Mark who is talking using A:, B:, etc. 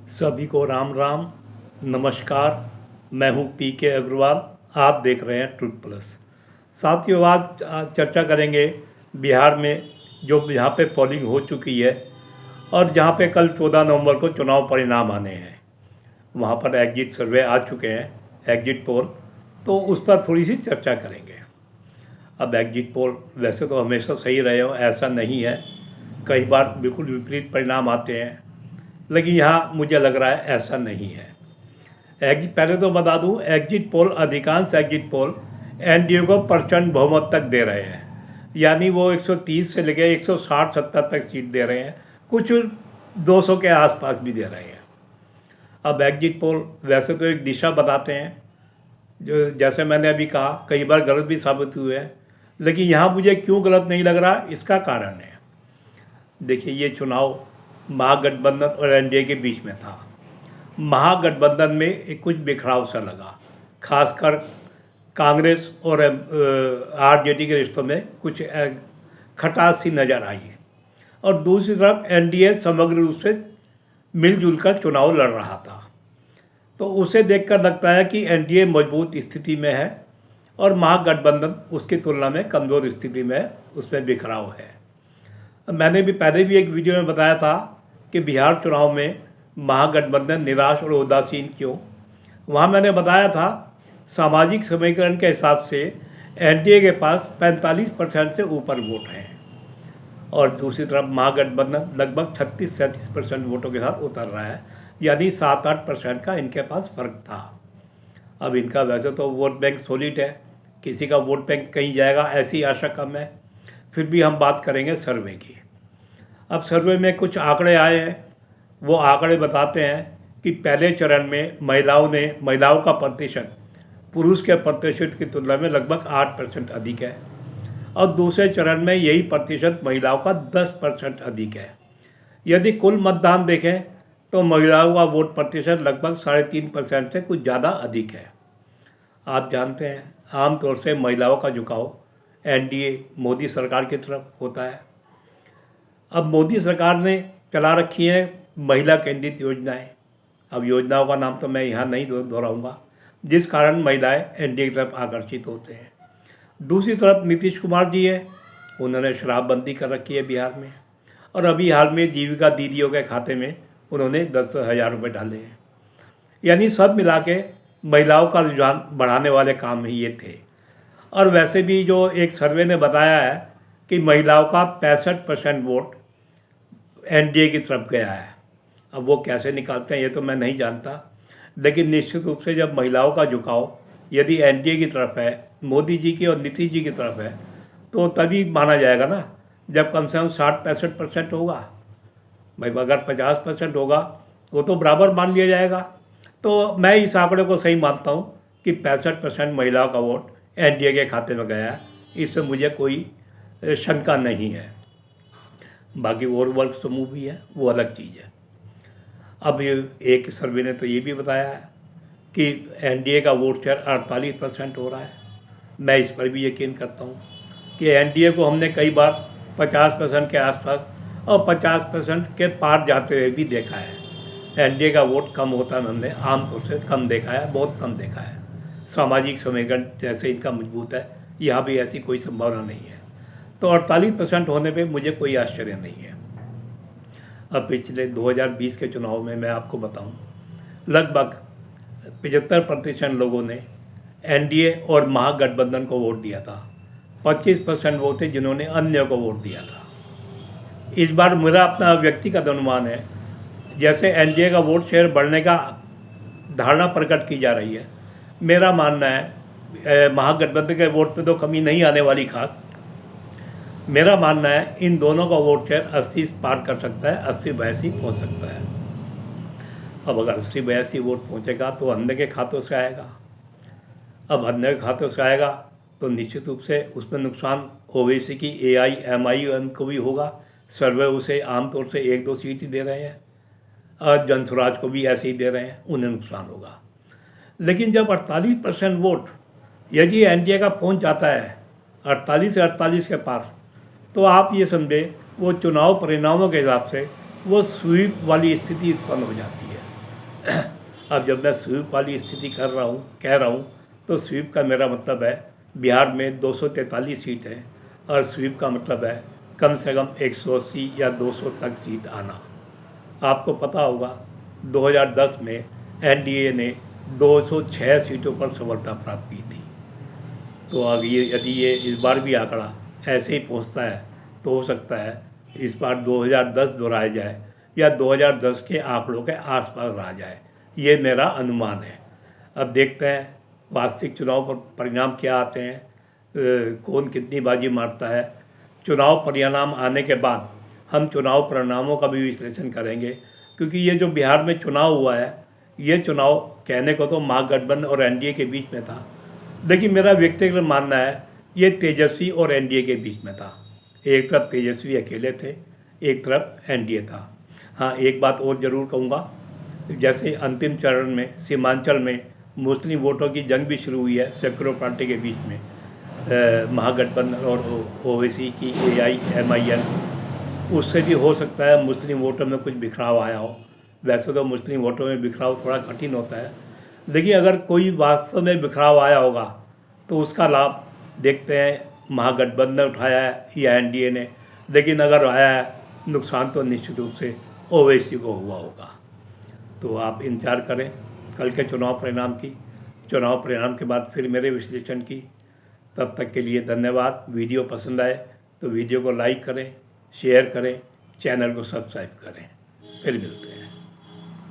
A: सभी को राम राम, नमस्कार। मैं हूं पी के अग्रवाल। आप देख रहे हैं ट्रुथ प्लस। साथियों, आज चर्चा करेंगे बिहार में जो यहाँ पे पोलिंग हो चुकी है और जहाँ पे कल 14 नवंबर को चुनाव परिणाम आने हैं। वहाँ पर एग्जिट सर्वे आ चुके हैं, एग्जिट पोल, तो उस पर थोड़ी सी चर्चा करेंगे। अब एग्जिट पोल वैसे तो हमेशा सही रहे हो, ऐसा नहीं है, कई बार बिल्कुल विपरीत परिणाम आते हैं, लेकिन यहाँ मुझे लग रहा है ऐसा नहीं है। पहले तो बता दूं, एग्जिट पोल, अधिकांश एग्जिट पोल एनडीए को प्रचंड बहुमत तक दे रहे हैं। यानी वो 130 से लेकर 160-170 तक सीट दे रहे हैं, कुछ 200 के आसपास भी दे रहे हैं। अब एग्जिट पोल वैसे तो एक दिशा बताते हैं, जो जैसे मैंने अभी कहा कई बार गलत भी साबित हुए हैं, लेकिन यहाँ मुझे क्यों गलत नहीं लग रहा, इसका कारण है। देखिए, ये चुनाव महागठबंधन और एनडीए के बीच में था। महागठबंधन में एक कुछ बिखराव सा लगा, खासकर कांग्रेस और आरजेडी के रिश्तों में कुछ खटास सी नज़र आई। और दूसरी तरफ एनडीए समग्र रूप से मिलजुल कर चुनाव लड़ रहा था। तो उसे देखकर लगता है कि एनडीए मजबूत स्थिति में है और महागठबंधन उसकी तुलना में कमज़ोर स्थिति में है, उसमें बिखराव है। मैंने भी पहले भी एक वीडियो में बताया था कि बिहार चुनाव में महागठबंधन निराश और उदासीन क्यों। वहाँ मैंने बताया था, सामाजिक समीकरण के हिसाब से एनडीए के पास 45% से ऊपर वोट हैं और दूसरी तरफ महागठबंधन लगभग 36-37% वोटों के साथ उतर रहा है, यानी 7-8% का इनके पास फ़र्क था। अब इनका वैसे तो वोट बैंक सॉलिड है, किसी का वोट बैंक कहीं जाएगा ऐसी आशा कम है। फिर भी हम बात करेंगे सर्वे की। अब सर्वे में कुछ आंकड़े आए हैं, वो आंकड़े बताते हैं कि पहले चरण में महिलाओं का प्रतिशत पुरुष के प्रतिशत की तुलना में लगभग 8% अधिक है और दूसरे चरण में यही प्रतिशत महिलाओं का 10% अधिक है। यदि कुल मतदान देखें तो महिलाओं का वोट प्रतिशत लगभग 3.5% से कुछ ज़्यादा अधिक है। आप जानते हैं, आमतौर से महिलाओं का झुकाव एनडीए मोदी सरकार की तरफ होता है। अब मोदी सरकार ने चला रखी है महिला केंद्रित योजनाएं। अब योजनाओं का नाम तो मैं यहाँ नहीं दोहराऊंगा, जिस कारण महिलाएं एनडीए की तरफ आकर्षित होते हैं। दूसरी तरफ नीतीश कुमार जी हैं, उन्होंने शराबबंदी कर रखी है बिहार में और अभी हाल में जीविका दीदियों के खाते में उन्होंने 10,000 रुपये डाले हैं। यानी सब मिला के महिलाओं का रुझान बढ़ाने वाले काम ही ये थे। और वैसे भी जो एक सर्वे ने बताया है कि महिलाओं का 65% वोट एनडीए की तरफ गया है। अब वो कैसे निकालते हैं ये तो मैं नहीं जानता, लेकिन निश्चित रूप से जब महिलाओं का झुकाव यदि एनडीए की तरफ है, मोदी जी की और नीतीश जी की तरफ है, तो तभी माना जाएगा ना, जब कम से कम 60-65% होगा। भाई अगर 50% होगा वो तो बराबर मान लिया जाएगा। तो मैं इस आंकड़े को सही मानता हूँ कि 65% महिलाओं का वोट एनडीए के खाते में गया है, इससे मुझे कोई शंका नहीं है। बाकी और वर्ग समूह भी है, वो अलग चीज़ है। अब ये एक सर्वे ने तो ये भी बताया है कि एनडीए का वोट शेयर 48% हो रहा है। मैं इस पर भी यकीन करता हूँ कि एनडीए को हमने कई बार 50% के आसपास और 50% के पार जाते हुए भी देखा है। एनडीए का वोट कम होता है, हमने आमतौर से कम देखा है, बहुत कम देखा है। सामाजिक समीकरण जैसे इनका मजबूत है, यहाँ भी ऐसी कोई संभावना नहीं है। तो 48% होने पे मुझे कोई आश्चर्य नहीं है। अब पिछले 2020 के चुनाव में मैं आपको बताऊं, लगभग 75% लोगों ने एनडीए और महागठबंधन को वोट दिया था। 25% वो थे जिन्होंने अन्य को वोट दिया था। इस बार मेरा अपना व्यक्तिगत अनुमान है, जैसे एनडीए का वोट शेयर बढ़ने का धारणा प्रकट की जा रही है, मेरा मानना है महागठबंधन के वोट पे तो कमी नहीं आने वाली खास। मेरा मानना है इन दोनों का वोट शेयर 80 पार कर सकता है, 80-82 पहुँच सकता है। अब अगर 80-82 वोट पहुँचेगा तो अन्य के खातों से आएगा। अब अन्य के खातों से आएगा तो निश्चित रूप से उसमें नुकसान ओवैसी की AIMIM को भी होगा। सर्वे उसे आमतौर से 1-2 सीट ही दे रहे हैं और जनसुराज को भी ऐसे ही दे रहे हैं, उन्हें नुकसान होगा। लेकिन जब 48% वोट यदि एनडीए का पहुंच जाता है 48 से 48 के पार, तो आप ये समझे वो चुनाव परिणामों के हिसाब से वो स्वीप वाली स्थिति उत्पन्न हो जाती है। अब जब मैं स्वीप वाली स्थिति कह रहा हूँ तो स्वीप का मेरा मतलब है बिहार में 243 सीट है और स्वीप का मतलब है कम से कम 180 या 200 तक सीट आना। आपको पता होगा 2010 में एनडीए ने 206 सीटों पर सफलता प्राप्त की थी। तो अब ये यदि ये इस बार भी आंकड़ा ऐसे ही पहुंचता है तो हो सकता है इस बार 2010 दोहराया जाए या 2010 के आंकड़ों के आसपास रहा जाए, ये मेरा अनुमान है। अब देखते हैं वास्तविक चुनाव पर परिणाम क्या आते हैं, कौन कितनी बाजी मारता है। चुनाव परिणाम आने के बाद हम चुनाव परिणामों का भी विश्लेषण करेंगे, क्योंकि ये जो बिहार में चुनाव हुआ है ये चुनाव कहने को तो महागठबंधन और एनडीए के बीच में था, लेकिन मेरा व्यक्तिगत मानना है ये तेजस्वी और एनडीए के बीच में था। एक तरफ तेजस्वी अकेले थे, एक तरफ एनडीए था। हाँ, एक बात और ज़रूर कहूँगा, जैसे अंतिम चरण में सीमांचल में मुस्लिम वोटों की जंग भी शुरू हुई है सेक्युलर पार्टी के बीच में, महागठबंधन और ओवैसी की AIMIL, उससे भी हो सकता है मुस्लिम वोटों में कुछ बिखराव आया हो। वैसे तो मुस्लिम वोटों में बिखराव थोड़ा कठिन होता है, लेकिन अगर कोई वास्तव में बिखराव आया होगा तो उसका लाभ देखते हैं महागठबंधन ने उठाया है या एनडीए ने, लेकिन अगर आया है नुकसान तो निश्चित रूप से ओवैसी को हुआ होगा। तो आप इंतजार करें कल के चुनाव परिणाम की, चुनाव परिणाम के बाद फिर मेरे विश्लेषण की। तब तक के लिए धन्यवाद। वीडियो पसंद आए तो वीडियो को लाइक करें, शेयर करें, चैनल को सब्सक्राइब करें। फिर मिलते हैं।